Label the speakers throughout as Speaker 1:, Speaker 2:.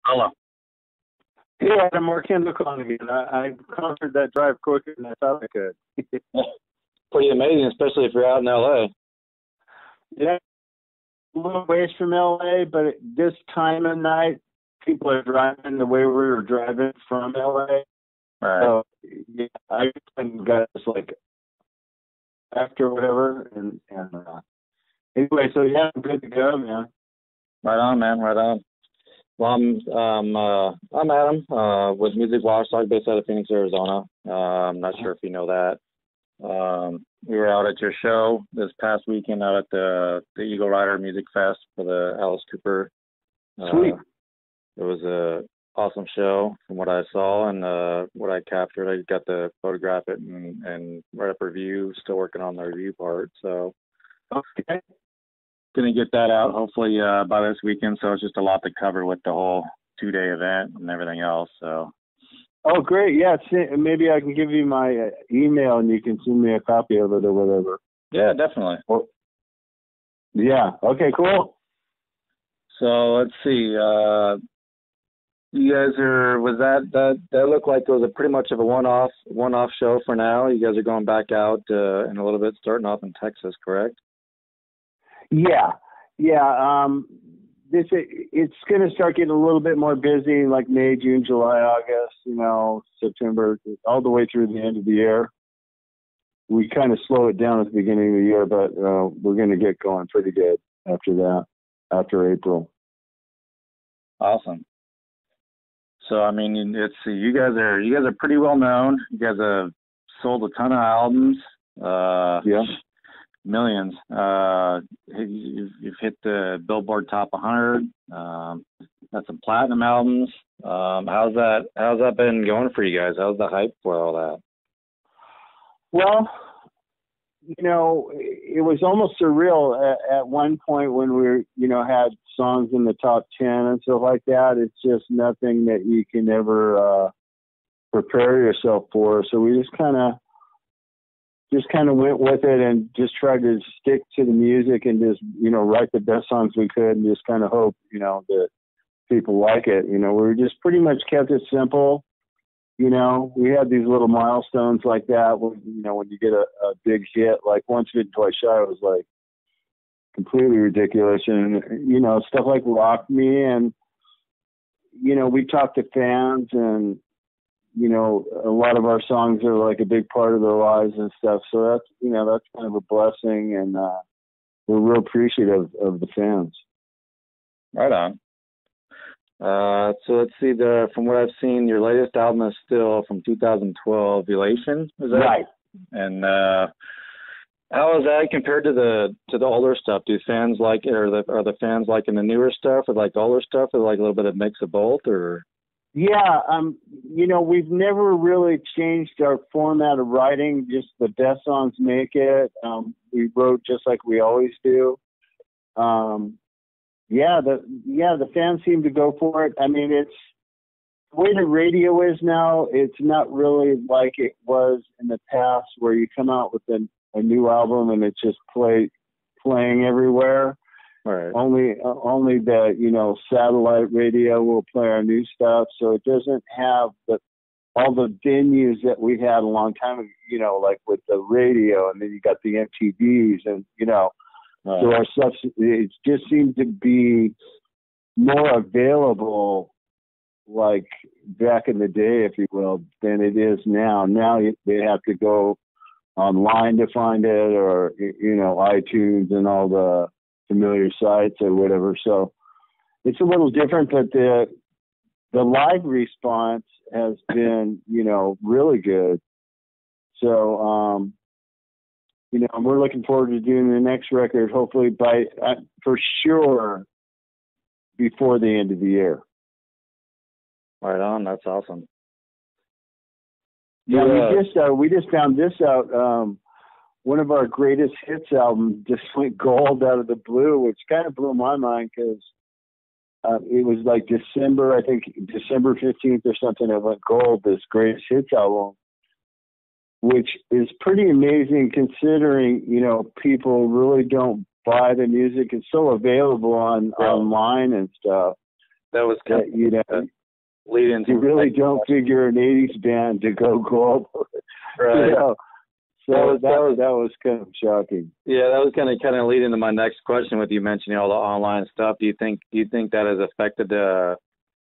Speaker 1: Hello.
Speaker 2: Hey, Adam, Mark Kendall calling again. I conquered that drive quicker than I thought I could.
Speaker 1: Pretty amazing, especially if you're out in LA.
Speaker 2: Yeah, a little ways from LA, but at this time of night, people are driving the way we were driving from LA.
Speaker 1: Right.
Speaker 2: So, yeah, I got this like after whatever, and anyway, so yeah, I'm good to go, man.
Speaker 1: Right on, man. Right on. Well, I'm Adam with Music Watchdog based out of Phoenix, Arizona. I'm not sure if you know that. We were out at your show this past weekend out at the Eagle Rider Music Fest for the Alice Cooper.
Speaker 2: Sweet.
Speaker 1: It was a awesome show from what I saw and what I captured. I got to photograph it and write up a review. Still working on the review part, so
Speaker 2: Okay.
Speaker 1: gonna get that out hopefully by this weekend. So it's just a lot to cover with the whole 2-day event and everything else. So.
Speaker 2: Oh, great. Yeah, maybe I can give you my email and you can send me a copy of it or whatever.
Speaker 1: Yeah, definitely.
Speaker 2: Yeah. Okay, cool.
Speaker 1: So let's see. You guys was that looked like it was a pretty much of a one-off show for now. You guys are going back out in a little bit, starting off in Texas, correct?
Speaker 2: Yeah. It's going to start getting a little bit more busy, like May, June, July, August, September, all the way through the end of the year. We kind of slow it down at the beginning of the year, but we're going to get going pretty good after that, after April.
Speaker 1: Awesome. So I mean, it's you guys are pretty well known. You guys have sold a ton of albums.
Speaker 2: Yeah.
Speaker 1: Millions. You've hit the Billboard Top 100. Got some platinum albums. How's that been going for you guys? How's the hype for all that?
Speaker 2: Well, it was almost surreal at one point when we had songs in the top 10 and stuff like that. It's just nothing that you can ever prepare yourself for. So we just kind of went with it and just tried to stick to the music and just, write the best songs we could and just kind of hope, that people like it. We just pretty much kept it simple. We had these little milestones like that when you get a big hit, like Once Bitten Twice Shy was like completely ridiculous. And, stuff like Rock Me and, we talked to fans and, a lot of our songs are like a big part of their lives and stuff. So that's kind of a blessing, and we're real appreciative of the fans.
Speaker 1: Right on. So let's see. From what I've seen, your latest album is still from 2012, Elation. Is that
Speaker 2: right?
Speaker 1: And how is that compared to the older stuff? Do fans like it, or are the fans liking the newer stuff, or like the older stuff, or like a little bit of mix of both, or?
Speaker 2: Yeah, we've never really changed our format of writing. Just the best songs make it. We wrote just like we always do. The fans seem to go for it. I mean, it's the way the radio is now. It's not really like it was in the past, where you come out with a new album and it's just playing everywhere.
Speaker 1: Right.
Speaker 2: Only the satellite radio will play our new stuff, so it doesn't have all the venues that we had a long time ago. Like with the radio, and then you got the MTVs, and
Speaker 1: Right.
Speaker 2: So our stuff, it just seemed to be more available, like back in the day, if you will, than it is now. Now they have to go online to find it, or iTunes and all the familiar sites or whatever. So it's a little different, but the live response has been, really good. So, we're looking forward to doing the next record, hopefully for sure before the end of the year.
Speaker 1: Right on. That's awesome.
Speaker 2: Yeah, we just found this out. One of our greatest hits albums just went gold out of the blue, which kind of blew my mind because it was like December 15th or something. It went gold, this greatest hits album, which is pretty amazing considering, people really don't buy the music. It's so available online and stuff.
Speaker 1: was kind of,
Speaker 2: you know,
Speaker 1: lead into.
Speaker 2: You really don't figure an '80s band to go global,
Speaker 1: right?
Speaker 2: You know? So that was kind of shocking.
Speaker 1: Yeah, that was kind of lead into my next question with you mentioning all the online stuff. Do you think that has affected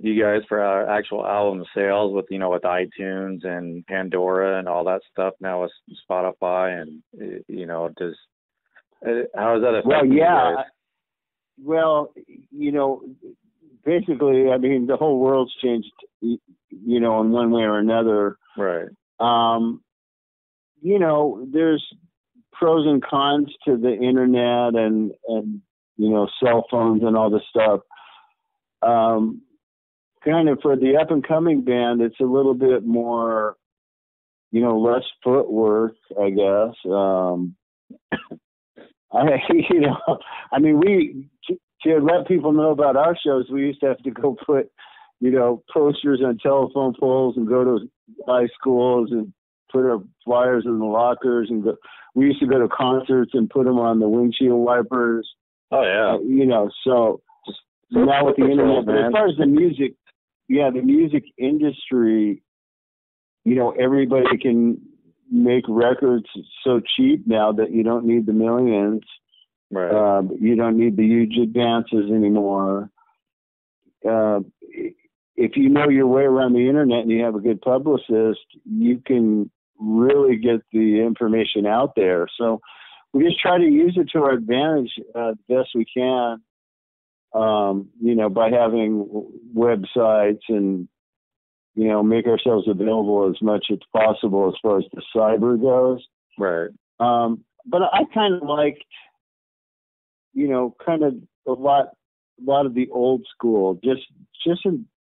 Speaker 1: you guys for our actual album sales with with iTunes and Pandora and all that stuff now with Spotify and does how is that affecting
Speaker 2: Well, yeah.
Speaker 1: you guys?
Speaker 2: Well, basically, I mean, the whole world's changed, in one way or another.
Speaker 1: Right.
Speaker 2: There's pros and cons to the internet and cell phones and all this stuff. Kind of for the up and coming band, it's a little bit more, less footwork, I guess. To let people know about our shows, we used to have to go put, posters on telephone poles and go to high schools and put our flyers in the lockers and go. We used to go to concerts and put them on the windshield wipers.
Speaker 1: Oh yeah.
Speaker 2: So now with the internet, but as far as the music industry, everybody can make records so cheap now that you don't need the millions.
Speaker 1: Right.
Speaker 2: You don't need the huge advances anymore. If you know your way around the internet and you have a good publicist, you can really get the information out there. So we just try to use it to our advantage the best we can, by having websites and, make ourselves available as much as possible as far as the cyber goes.
Speaker 1: Right.
Speaker 2: But I kind of liked, kind of a lot of the old school, just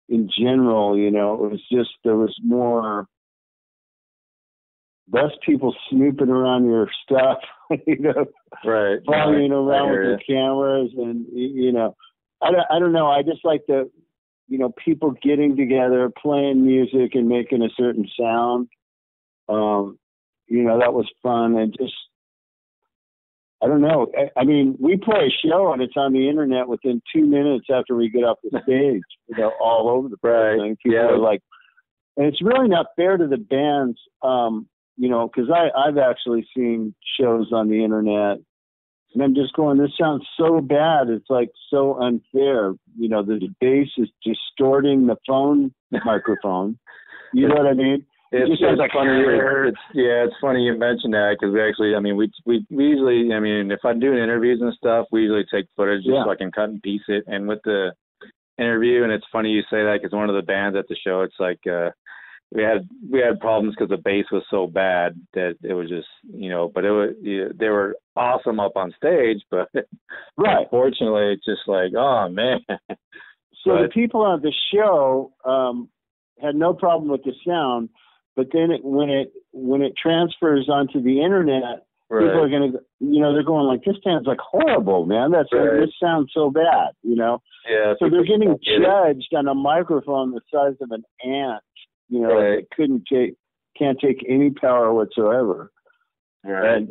Speaker 2: in general, it was just, there was less people snooping around your stuff,
Speaker 1: right,
Speaker 2: following around with their cameras and, I don't know. I just like the, people getting together, playing music and making a certain sound. That was fun. And just, I don't know. I mean, we play a show and it's on the internet within 2 minutes after we get off the stage, all over the place.
Speaker 1: Right.
Speaker 2: And people are like, and it's really not fair to the bands, because I've actually seen shows on the internet and I'm just going, this sounds so bad. It's like so unfair. The bass is distorting the phone microphone. You know what I mean?
Speaker 1: It's
Speaker 2: like
Speaker 1: funny. It's funny you mentioned that because we actually, we usually, if I'm doing interviews and stuff, we usually take footage just so I can cut and piece it. And with the interview, and it's funny you say that because one of the bands at the show, it's like we had problems because the bass was so bad that it was just, but it was they were awesome up on stage, but
Speaker 2: right.
Speaker 1: Unfortunately, it's just like, oh man.
Speaker 2: So the people on the show had no problem with the sound. But then when it transfers onto the internet,
Speaker 1: right.
Speaker 2: People are going to, they're going like, this sounds like horrible, man. This sounds so bad,
Speaker 1: Yeah.
Speaker 2: So they're getting judged on a microphone the size of an ant,
Speaker 1: right.
Speaker 2: that can't take any power whatsoever.
Speaker 1: Right.
Speaker 2: And,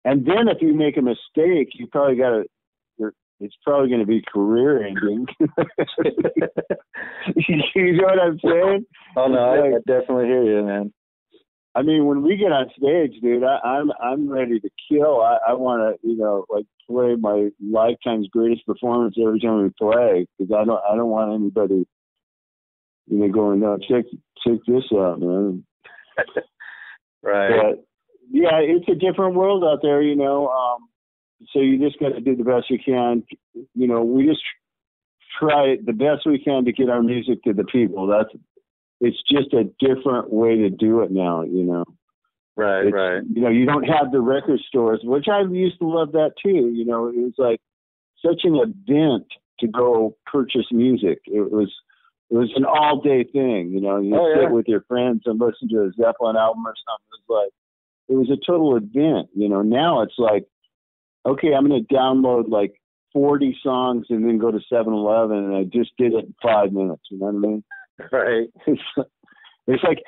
Speaker 2: and then if you make a mistake, you probably it's probably going to be career ending. You know what I'm saying?
Speaker 1: Oh no, I definitely hear you, man.
Speaker 2: I mean, when we get on stage, dude, I'm ready to kill. I want to, play my lifetime's greatest performance every time we play because I don't want anybody, going, no, check this out, man.
Speaker 1: Right.
Speaker 2: But yeah, it's a different world out there, so you just got to do the best you can. We just try the best we can to get our music to the people. It's just a different way to do it now,
Speaker 1: Right, right.
Speaker 2: You don't have the record stores, which I used to love that too. It was like such an event to go purchase music. It was an all day thing, You sit with your friends and listen to a Zeppelin album or something. It was a total event, Now it's like, okay, I'm going to download like 40 songs and then go to 7-Eleven and I just did it in 5 minutes. You know what I mean?
Speaker 1: Right.
Speaker 2: It's like,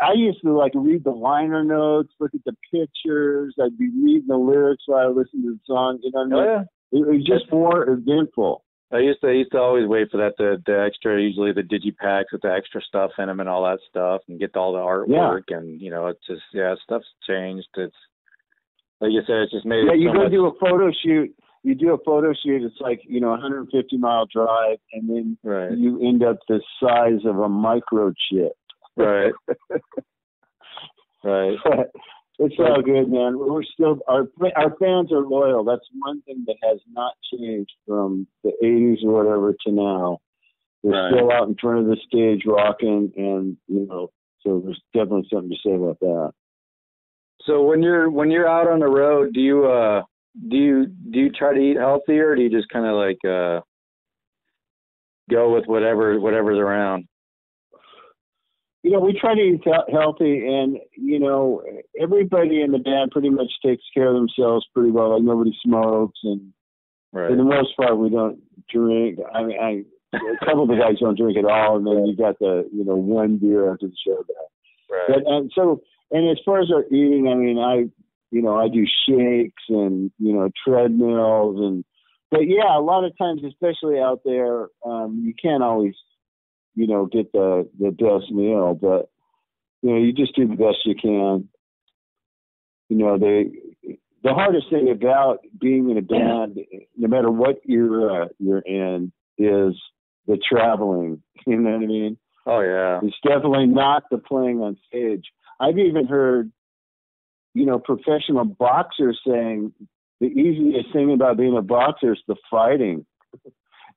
Speaker 2: I used to read the liner notes, look at the pictures. I'd be reading the lyrics while I listened to the song. You know what I mean?
Speaker 1: Yeah.
Speaker 2: It was just more eventful.
Speaker 1: I used to always wait for that the extra, usually the digipacks with the extra stuff in them and all that stuff, and get all the artwork, and it's just stuff's changed. It's like you said, it's just made.
Speaker 2: Yeah,
Speaker 1: it
Speaker 2: you
Speaker 1: so
Speaker 2: go
Speaker 1: much...
Speaker 2: do a photo shoot. You do a photo shoot. It's like 150-mile drive, and then you end up the size of a microchip.
Speaker 1: Right. Right.
Speaker 2: But it's all good, man. We're still our fans are loyal. That's one thing that has not changed from the '80s or whatever to now. They're still out in front of the stage rocking, and so there's definitely something to say about that.
Speaker 1: So when you're out on the road, do you try to eat healthy, or do you just kind of like go with whatever's around?
Speaker 2: We try to eat healthy, and everybody in the band pretty much takes care of themselves pretty well. Like nobody smokes, and for the most part, we don't drink. I mean, a couple of the guys don't drink at all, and then you got the one beer after the show.
Speaker 1: Right.
Speaker 2: And as far as our eating, I mean, I do shakes and treadmills, but yeah, a lot of times, especially out there, you can't always get the best meal, but you just do the best you can. The hardest thing about being in a band, no matter what you're in, is the traveling. You know what I mean?
Speaker 1: Oh yeah.
Speaker 2: It's definitely not the playing on stage. I've even heard, professional boxers saying the easiest thing about being a boxer is the fighting.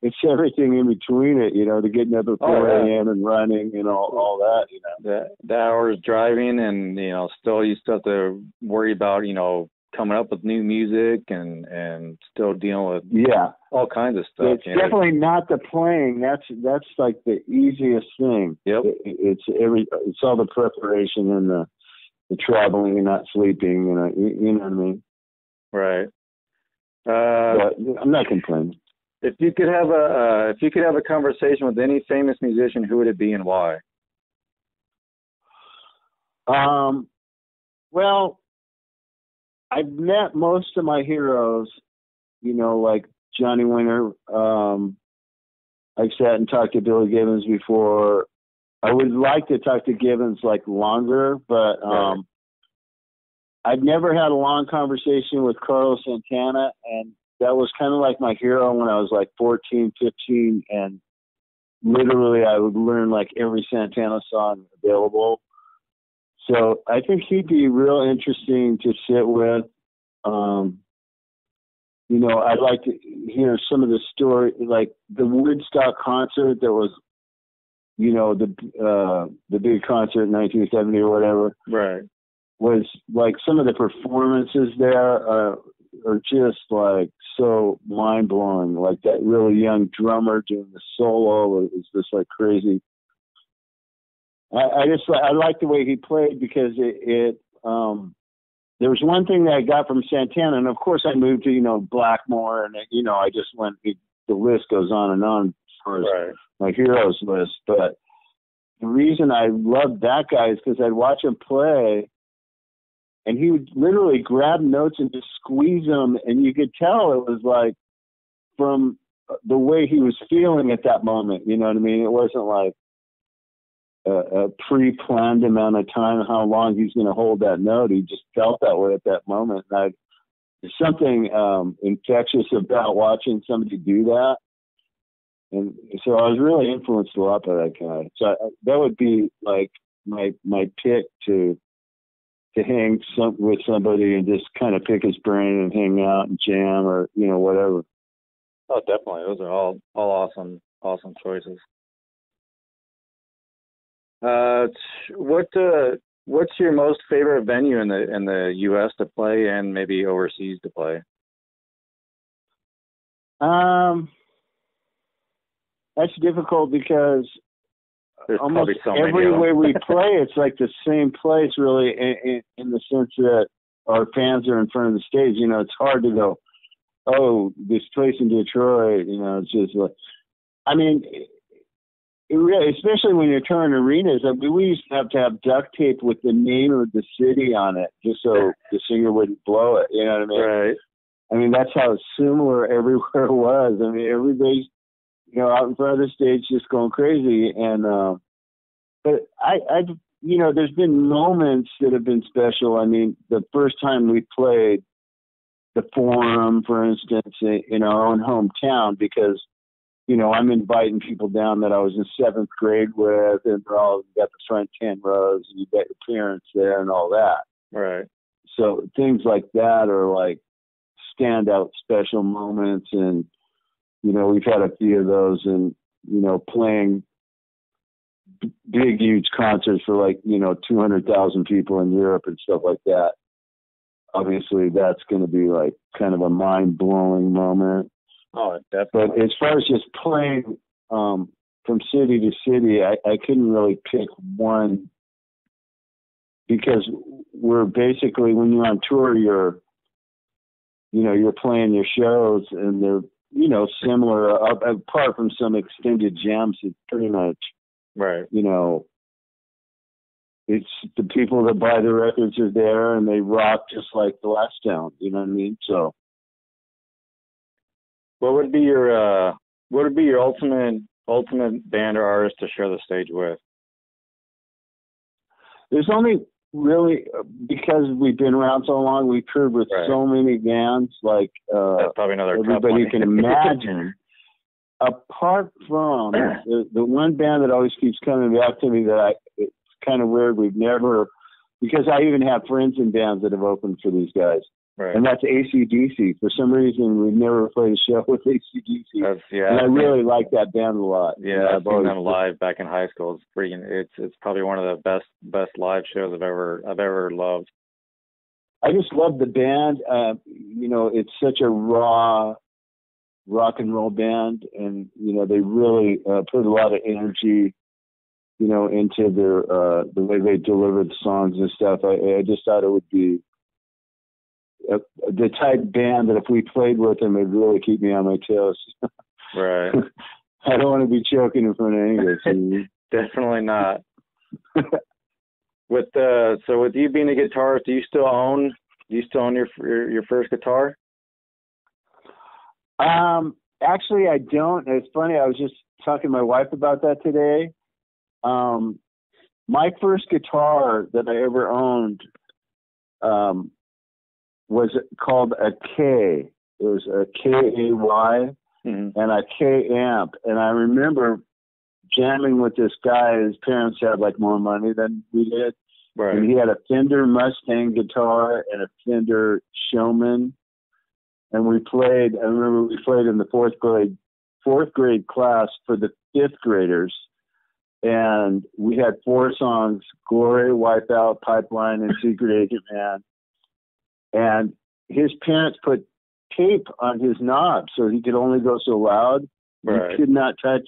Speaker 2: It's everything in between it, the getting up at 4 a.m. and running and all that,
Speaker 1: The hours driving, and still you still have to worry about coming up with new music and still dealing with all kinds of stuff.
Speaker 2: It's definitely not the playing. That's like the easiest thing.
Speaker 1: Yep.
Speaker 2: It's all the preparation and the traveling and not sleeping. You know what I mean?
Speaker 1: Right.
Speaker 2: But I'm not complaining.
Speaker 1: If you could have a conversation with any famous musician, who would it be and why?
Speaker 2: Well, I've met most of my heroes, like Johnny Winter. I've sat and talked to Billy Gibbons before. I would like to talk to Gibbons longer, but I've never had a long conversation with Carlos Santana, and that was kind of like my hero when I was like 14, 15, and literally I would learn like every Santana song available. So I think he'd be real interesting to sit with. I'd like to hear some of the story, like the Woodstock concert that was, the big concert in 1970 or whatever.
Speaker 1: Right.
Speaker 2: Was like some of the performances there are just like so mind blowing. Like that really young drummer doing the solo is just like crazy. I like the way he played because there was one thing that I got from Santana, and of course I moved to Blackmore, and I just went. The list goes on and on for my heroes list. But the reason I loved that guy is because I'd watch him play, and he would literally grab notes and just squeeze them, and you could tell it was like from the way he was feeling at that moment. You know what I mean? It wasn't like a pre-planned amount of time how long he's going to hold that note. He just felt that way at that moment. And there's something infectious about watching somebody do that. And so I was really influenced a lot by that guy. So that would be like my pick to hang with somebody and just kind of pick his brain and hang out and jam or whatever.
Speaker 1: Oh, definitely. Those are all awesome choices. What's your most favorite venue in the U.S. to play and maybe overseas to play?
Speaker 2: That's difficult because
Speaker 1: there's
Speaker 2: almost
Speaker 1: so
Speaker 2: everywhere we play, it's like the same place, really, in the sense that our fans are in front of the stage. It's hard to go, oh, this place in Detroit. It's just like, I mean. It really, especially when you're touring arenas, we used to have duct tape with the name of the city on it, just so the singer wouldn't blow it. You know what I mean?
Speaker 1: Right.
Speaker 2: I mean, that's how similar everywhere was. I mean, everybody out in front of the stage, just going crazy. And but there's been moments that have been special. I mean, the first time we played the Forum, for instance, in our own hometown, because I'm inviting people down that I was in 7th grade with, and they're all got the front 10 rows, and you got your parents there and all that.
Speaker 1: Right.
Speaker 2: So things like that are like standout special moments, and we've had a few of those, and playing big, huge concerts for like 200,000 people in Europe and stuff like that. Obviously, that's going to be like kind of a mind-blowing moment.
Speaker 1: Oh, definitely.
Speaker 2: But as far as just playing from city to city, I couldn't really pick one, because we're basically, when you're on tour, you're playing your shows, and they're similar, apart from some extended jams. It's pretty much
Speaker 1: right.
Speaker 2: It's the people that buy the records are there, and they rock just like the last town. You know what I mean? So,
Speaker 1: what would be your ultimate band or artist to share the stage with?
Speaker 2: There's only really, because we've been around so long, we've toured with so many bands, like
Speaker 1: that's probably another
Speaker 2: everybody you can imagine. Apart from the one band that always keeps coming back to me, it's kind of weird. We've never, because I even have friends in bands that have opened for these guys.
Speaker 1: Right.
Speaker 2: And that's AC/DC. For some reason, we've never played a show with AC/DC. And I really like that band a lot.
Speaker 1: Yeah, I've seen them live back in high school. It's freaking. It's probably one of the best live shows I've ever loved.
Speaker 2: I just love the band. It's such a raw rock and roll band, and they really put a lot of energy, into their the way they deliver the songs and stuff. I just thought it would be the type band that if we played with them, it'd really keep me on my toes.
Speaker 1: Right.
Speaker 2: I don't want to be choking in front of anybody.
Speaker 1: Definitely not. With you being a guitarist, do you still own your first guitar?
Speaker 2: Actually, I don't. It's funny. I was just talking to my wife about that today. My first guitar that I ever owned, was called a K. It was a KAY, and a K amp. And I remember jamming with this guy. His parents had like more money than we did.
Speaker 1: Right.
Speaker 2: And he had a Fender Mustang guitar and a Fender Showman. And I remember we played in the fourth grade class for the 5th graders. And we had 4 songs: Glory, Wipeout, Pipeline, and Secret Agent Man. And his parents put tape on his knob so he could only go so loud.
Speaker 1: Right.
Speaker 2: He could not touch.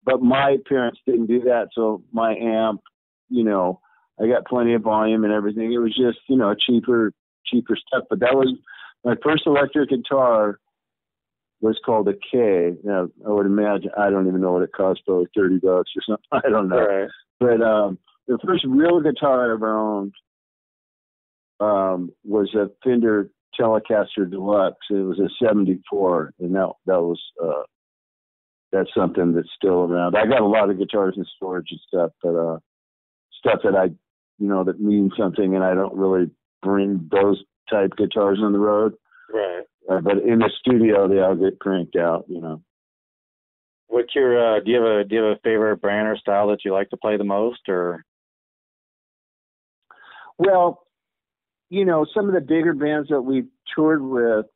Speaker 2: But my parents didn't do that. So my amp, I got plenty of volume and everything. It was just, cheaper stuff. But that was my first electric guitar. Was called a K. Now, I would imagine, I don't even know what it cost, probably $30 or something. I don't know.
Speaker 1: Right.
Speaker 2: But the first real guitar I ever owned was a Fender Telecaster Deluxe. It was a 74, and that's something that's still around. I got a lot of guitars in storage and stuff, but stuff that that means something, and I don't really bring those type guitars on the road.
Speaker 1: Right.
Speaker 2: But in the studio, they all get cranked out,
Speaker 1: What's your do you have a favorite brand or style that you like to play the most, or?
Speaker 2: Well, some of the bigger bands that we've toured with,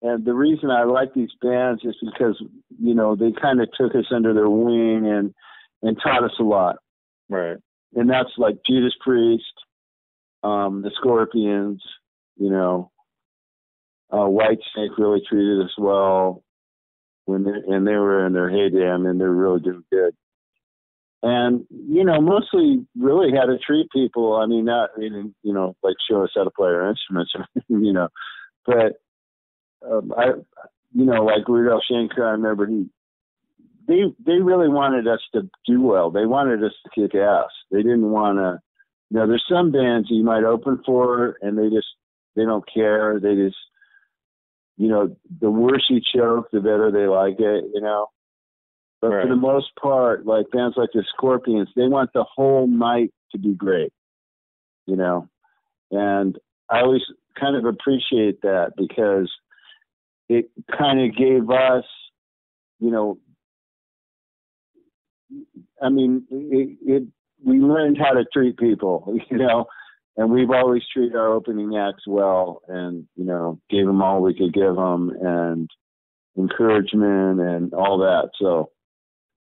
Speaker 2: and the reason I like these bands is because they kind of took us under their wing and taught us a lot.
Speaker 1: Right.
Speaker 2: And that's like Judas Priest, the Scorpions, Whitesnake really treated us well and they were in their heyday. I mean, they're really doing good. And, mostly really how to treat people. I mean, not, like show us how to play our instruments, but, like Rudolph Schenker, I remember they really wanted us to do well. They wanted us to kick ass. They didn't want to, there's some bands you might open for and they don't care. They just, the worse you choke, the better they like it, But
Speaker 1: Right.
Speaker 2: for the most part, like bands like the Scorpions, they want the whole night to be great, you know. And I always kind of appreciate that because it kind of gave us, you know, I mean, we learned how to treat people, you know, and we've always treated our opening acts well and, you know, gave them all we could give them and encouragement and all that. So,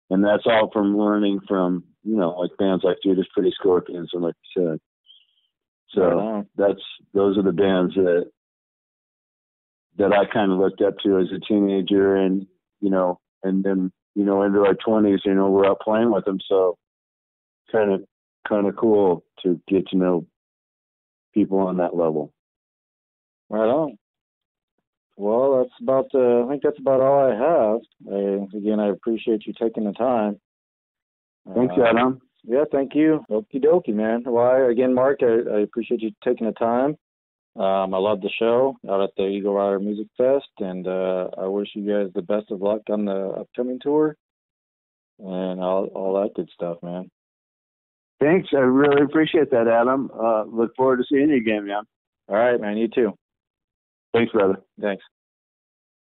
Speaker 2: and that's all from learning from, you know, like bands like Judas Priest, Scorpions, and like you said. So those are the bands that I kind of looked up to as a teenager, and, you know, and then, you know, into our 20s, you know, we're out playing with them. So kind of cool to get to know people on that level.
Speaker 1: Right on. Well, I think that's about all I have. Again, I appreciate you taking the time.
Speaker 2: Thanks, Adam.
Speaker 1: Yeah, thank you. Okie dokie, man. Well, again, Mark, I appreciate you taking the time. I love the show out at the Eagle Rider Music Fest, and I wish you guys the best of luck on the upcoming tour and all that good stuff, man.
Speaker 2: Thanks. I really appreciate that, Adam. Look forward to seeing you again, man.
Speaker 1: All right, man. You too.
Speaker 2: Thanks, brother.
Speaker 1: Thanks.